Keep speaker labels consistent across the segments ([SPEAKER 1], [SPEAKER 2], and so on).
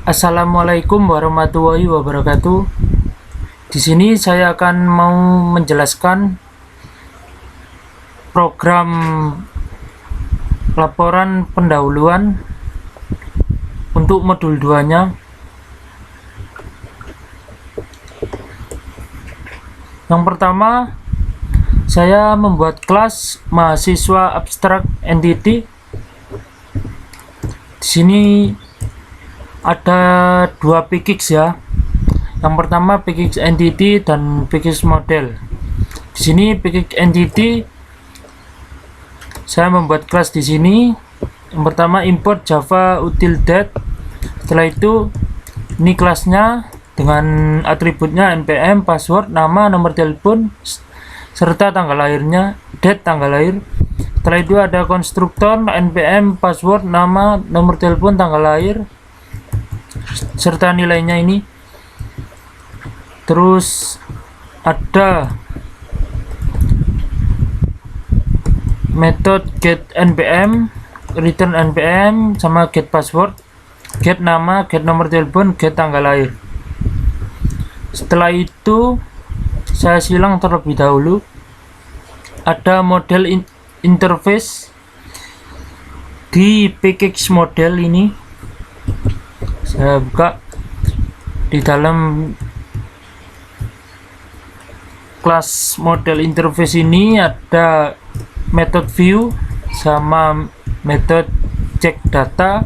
[SPEAKER 1] Assalamualaikum warahmatullahi wabarakatuh. Di sini saya akan mau menjelaskan program laporan pendahuluan untuk modul 2-nya. Yang pertama, saya membuat kelas mahasiswa abstrak entity. Di sini ada dua pkx ya. Yang pertama pkx entity dan pkx model. Di sini pkx entity saya membuat kelas di sini. Yang pertama import java util.dat. Setelah itu ini kelasnya dengan atributnya npm, password, nama, nomor telepon serta tanggal lahirnya, date tanggal lahir. Setelah itu ada konstruktor npm, password, nama, nomor telepon, tanggal lahir serta nilainya ini. Terus ada metode get npm, return npm sama get password, get nama, get nomor telepon, get tanggal lahir. Setelah itu saya silang terlebih dahulu. Ada model interface di pkx model ini. Saya buka. Di dalam kelas model interface ini ada method view sama method check data,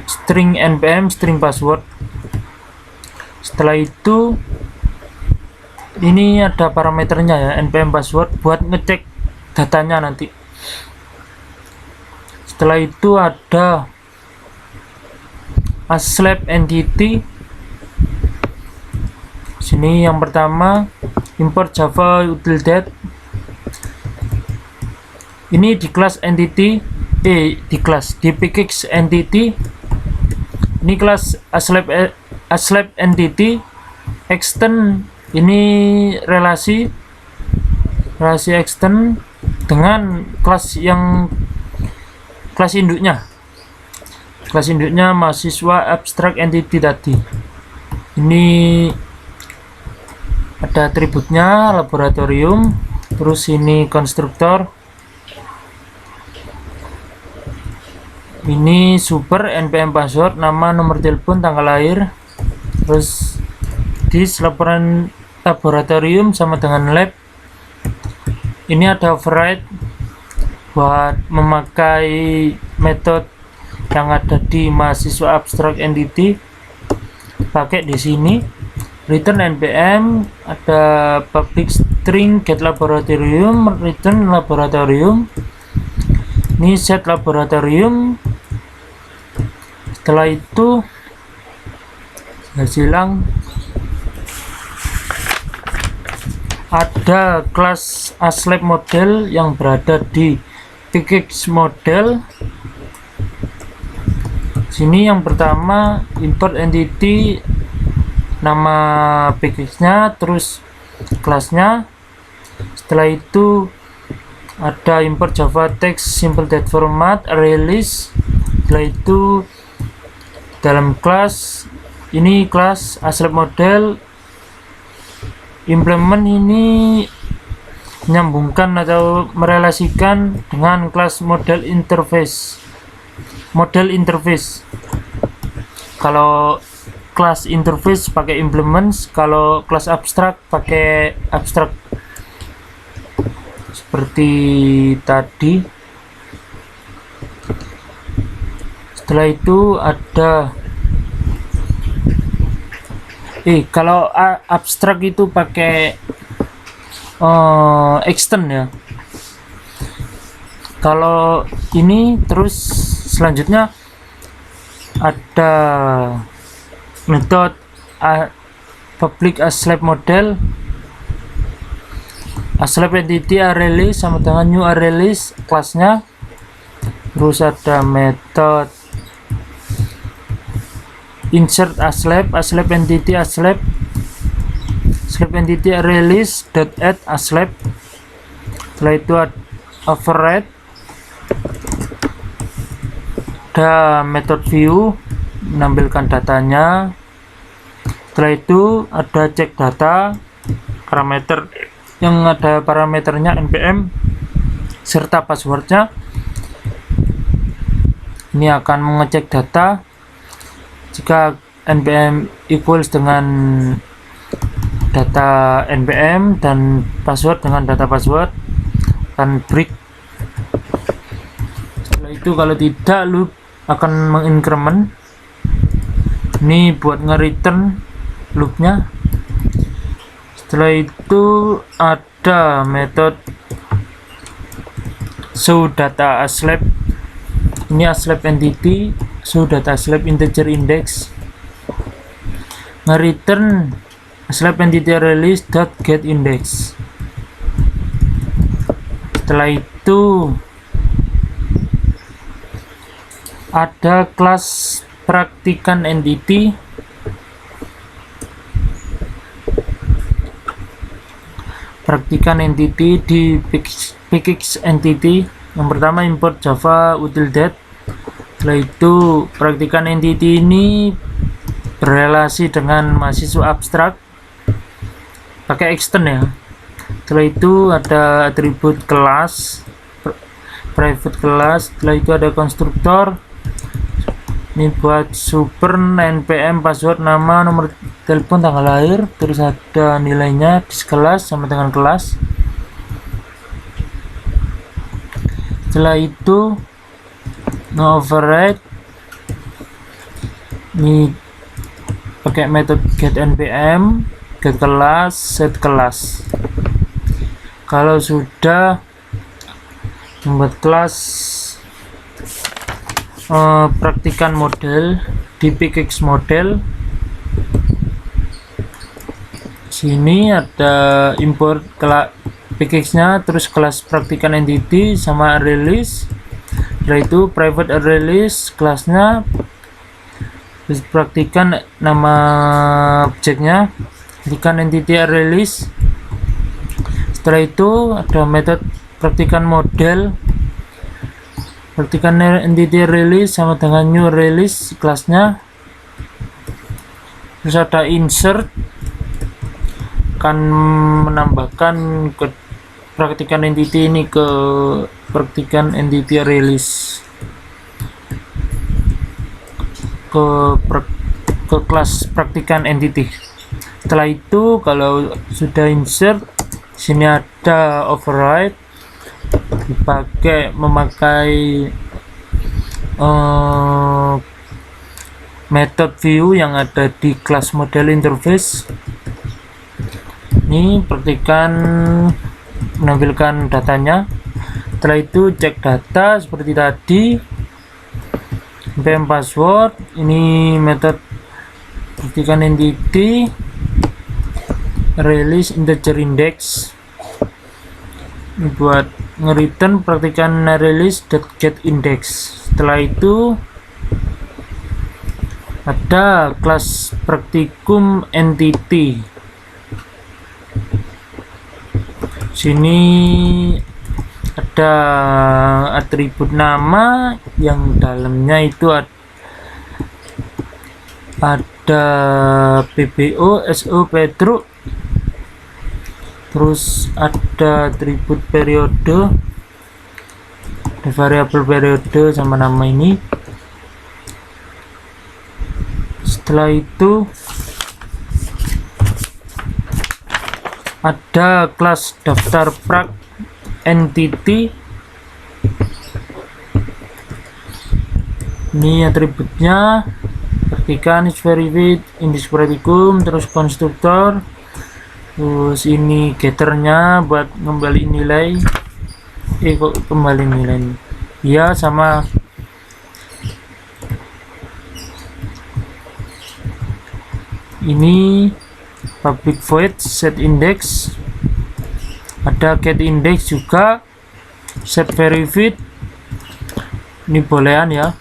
[SPEAKER 1] string npm, string password. Setelah itu ini ada parameternya ya, npm password buat ngecek datanya nanti. Setelah itu ada aslab entity. Sini yang pertama import java util.dat. Ini di kelas entity, di pkx entity. Ini kelas aslab entity extend. Ini relasi extend dengan kelas induknya. Kelas induknya mahasiswa abstrak entity tadi. Ini ada atributnya laboratorium, terus ini konstruktor, ini super npm, password, nama, nomor telepon, tanggal lahir. Terus dis laporan laboratorium sama dengan lab. Ini ada override buat memakai metode yang ada di mahasiswa abstrak entity, pakai di sini. Return npm, ada public string get laboratorium, return laboratorium. Ini set laboratorium. Setelah itu saya silang. Ada kelas aslab model yang berada di pkx model. Sini yang pertama import entity, nama pkx-nya, terus kelasnya. Setelah itu ada import java text simple date format, array list. Setelah itu dalam kelas ini kelas aslab model implement ini menyambungkan atau merelasikan dengan kelas model interface. Kalau kelas interface pakai implements, kalau kelas abstrak pakai abstrak seperti tadi. Setelah itu ada kalau abstrak itu pakai extend ya. Kalau ini terus selanjutnya ada metode public aslab model, aslab entity array list sama dengan new array list kelasnya. Terus ada metode insert aslab entity aslab entity array list dot add aslab. Setelah itu ada override, ada method view menampilkan datanya. Setelah itu ada cek data, parameter yang ada parameternya npm serta passwordnya. Ini akan mengecek data. Jika npm equals dengan data npm dan password dengan data password, akan break. Setelah itu kalau tidak, loop akan mengincrement. Ini buat nge-return loopnya. Setelah itu ada metode show data aslab. Ini aslab entity, show data aslab integer index, nge-return aslab entity release dot get index. Setelah itu ada kelas praktikan entity. Praktikan entity di pkix entity. Yang pertama import java util.dat. Setelah itu praktikan entity ini berrelasi dengan mahasiswa abstrak pakai extend ya. Setelah itu ada atribut kelas, private kelas. Setelah itu ada konstruktor. Ini buat super npm password, nama, nomor telepon, tanggal lahir, terus ada nilainya di kelas sama dengan kelas. Setelah itu override. Ini pakai metode get npm, get kelas, set kelas. Kalau sudah membuat kelas praktikan model di pkix model, sini ada import kelas pkix-nya, terus kelas praktikan entity sama release. Setelah itu private release kelasnya, terus praktikan nama objeknya, praktikan entity release. Setelah itu ada metode praktikan model, praktikan entity release sama dengan new release kelasnya. Terus ada insert, akan menambahkan ke praktikan entity ini ke praktikan entity release ke kelas praktikan entity. Setelah itu kalau sudah insert, sini ada override, memakai method view yang ada di kelas model interface. Ini praktikan menampilkan datanya. Setelah itu cek data seperti tadi, npm password. Ini metode praktikan entity release integer index. Ini buat nge-return praktikan release get index. Setelah itu ada kelas praktikum entity. Sini ada atribut nama yang dalamnya itu ada pbo, so, pedro. Terus ada atribut periode, ada variabel periode sama nama ini. Setelah itu ada kelas daftar prak entity. Ini atributnya, praktikan is verified, index praktikum, terus konstruktor. Terus ini getternya buat kembali nilai, kok kembali nilai ya, sama ini public void set index, ada get index juga, set verified. Ini bolehan ya,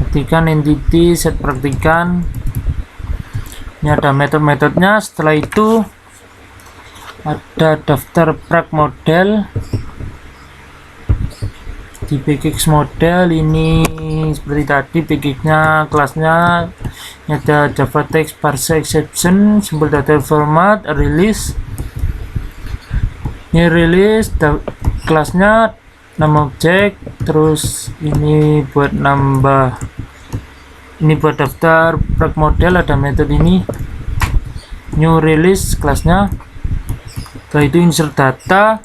[SPEAKER 1] praktikan entity, set praktikan. Ini ada metode-metodenya. Setelah itu ada daftar prak model. di PKX model ini seperti tadi, PKX-nya kelasnya ada Java text parse exception, simple data format, release. Ini release kelasnya nama objek, terus ini buat nambah, ini buat daftar prag model, ada metode ini new release kelasnya. Setelah itu insert data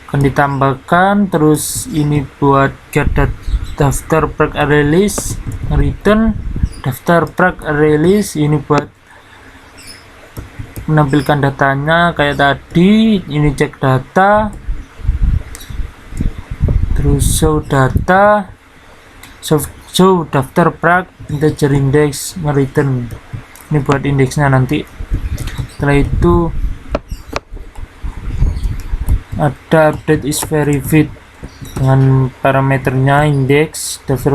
[SPEAKER 1] akan ditambahkan, terus ini buat get daftar prag release, return daftar prag release, ini buat menampilkan datanya kayak tadi. Ini cek data, terus show data, show daftar prag integer index, return, ini buat indeksnya nanti. Setelah itu ada update is verified dengan parameternya index daftar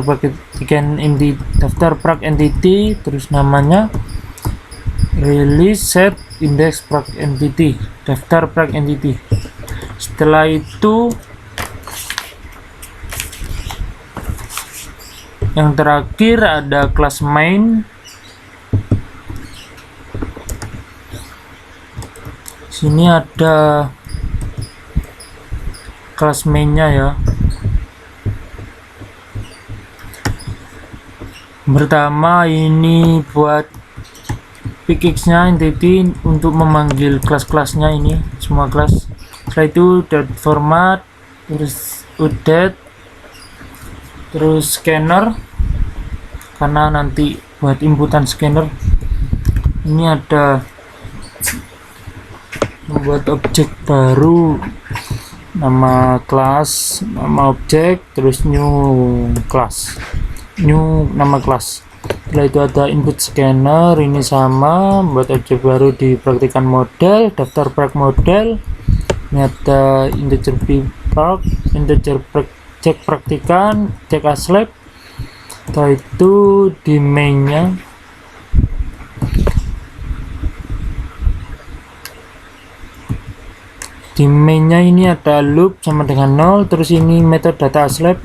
[SPEAKER 1] prag entity, terus namanya release set index prag entity, daftar prag entity. Setelah itu yang terakhir ada kelas main. Sini ada kelas mainnya ya. Pertama ini buat PKX-nya entity untuk memanggil kelas-kelasnya, ini semua kelas. Setelah itu dot format, terus update, terus scanner karena nanti buat inputan scanner. Ini ada membuat objek baru, nama kelas, nama objek, terus new class, new nama kelas. Setelah itu ada input scanner, ini sama buat objek baru di praktikan model, daftar prag model. Ini ada integer prag, integer prag, cek praktikan, cek aslab. Setelah itu di mainnya ini ada loop sama dengan 0, terus ini metode data aslab,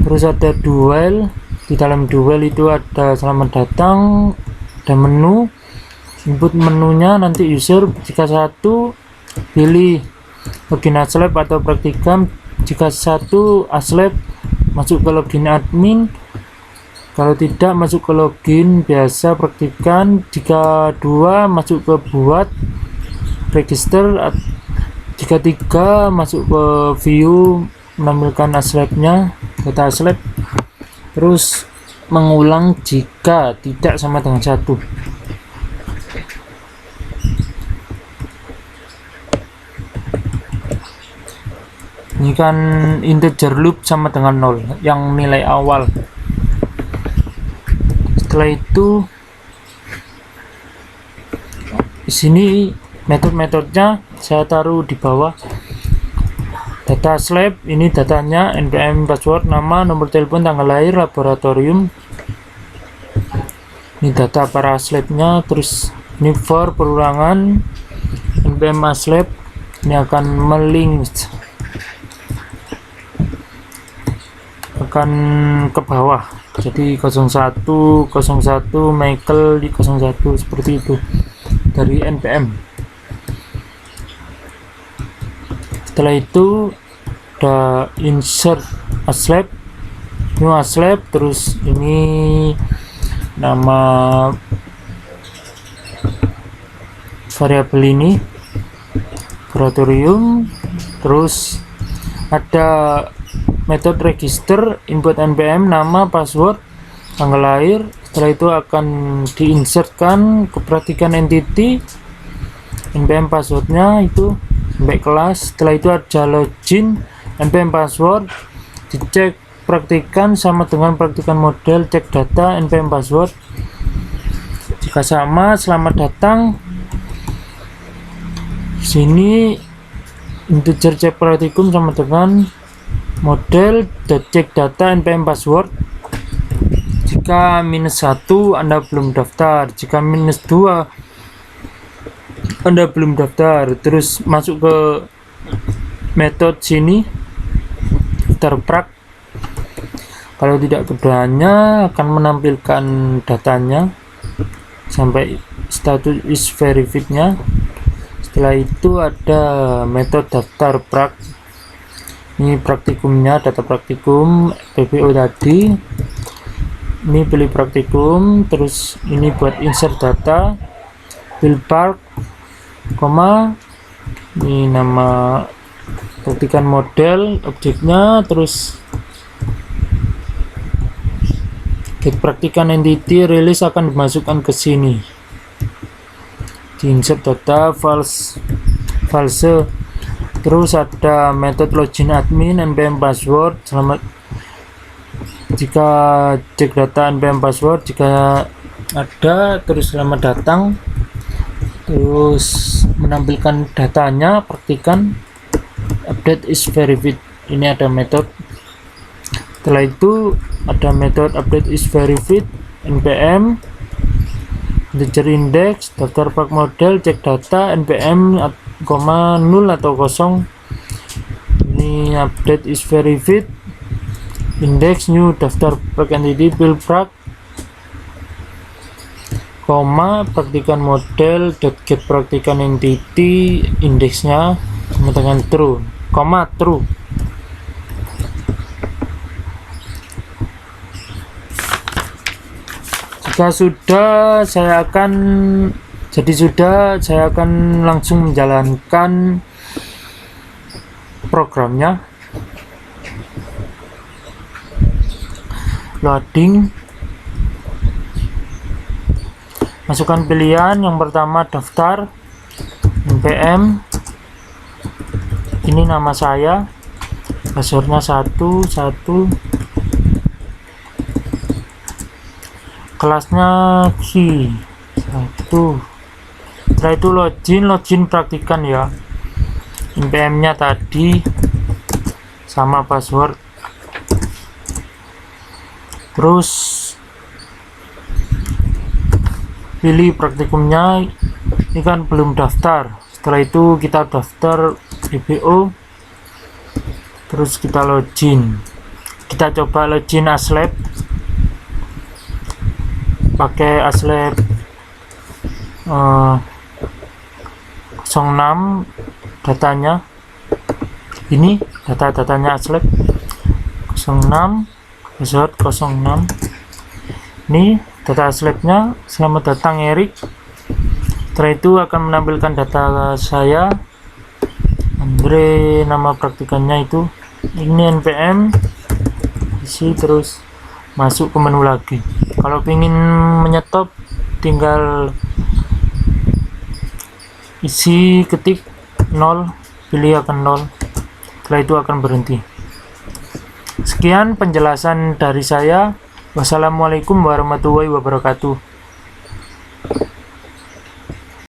[SPEAKER 1] terus ada dual. Di dalam dual itu ada selamat datang, ada menu, input menunya nanti user, jika satu pilih login aslab atau praktikan, jika satu aslab masuk ke login admin, kalau tidak masuk ke login biasa praktikan, jika dua masuk ke buat register, jika tiga masuk ke view menampilkan aslabnya, data aslab, terus mengulang jika tidak sama dengan satu. Ini kan integer loop sama dengan 0 yang nilai awal. Setelah itu di sini metode-metodenya saya taruh di bawah. Data aslab, ini datanya npm password, nama, nomor telepon, tanggal lahir, laboratorium. Ini data para aslabnya. Terus ini for perulangan npm aslab, ini akan melink, akan ke bawah, jadi 01 Michael di 01, seperti itu dari npm. Setelah itu ada insert aslab, new aslab, terus ini nama variabel ini laboratorium, terus ada metode register, input npm, nama, password, tanggal lahir. Setelah itu akan diinsertkan ke praktikan entity, npm passwordnya itu sampai kelas. Setelah itu ada login, npm password, dicek praktikan sama dengan praktikan model, cek data, npm password, jika sama selamat datang. Sini integer cek praktikum sama dengan model, cek data, npm password. Jika -1 Anda belum daftar, jika -2 Anda belum daftar. Terus masuk ke metode sini, daftar prak. Kalau tidak keduanya akan menampilkan datanya sampai status is verified-nya. Setelah itu ada metode daftar prak. Ini praktikumnya, data praktikum PPO tadi. Ini pilih praktikum, terus ini buat insert data, build park, koma, ini nama praktikan model objeknya, terus get praktikan entity release akan dimasukkan ke sini. Di insert data false, terus ada metode login admin npm password. Jika cek data npm password, jika ada, terus selamat datang, terus menampilkan datanya, praktikan update is verified. Ini ada metode. Setelah itu ada metode update is verified npm integer index daftar prak model cek data npm, 0 atau 0. Ini update is verified index new daftar prak entity build prak, koma praktikan model get praktikan entity indeksnya dengan true, koma true. Jika sudah, saya akan langsung menjalankan programnya. Loading, masukkan pilihan. Yang pertama daftar npm, ini nama saya, passwordnya 1 kelasnya key 1. Setelah itu login praktikan ya, npm nya tadi sama password. Terus pilih praktikumnya, ini kan belum daftar. Setelah itu kita daftar PPO, terus kita login. Kita coba login aslab, pakai aslab 06 datanya. Ini datanya aslab 06, password 06. Ini data aslabnya. Selamat datang Erik. Setelah itu akan menampilkan data saya, Andre, nama praktikannya itu. Ini npm isi, terus masuk ke menu lagi. Kalau ingin menyetop, tinggal isi ketik 0, pilih akan 0. Setelah itu akan berhenti. Sekian penjelasan dari saya. Wassalamualaikum warahmatullahi wabarakatuh.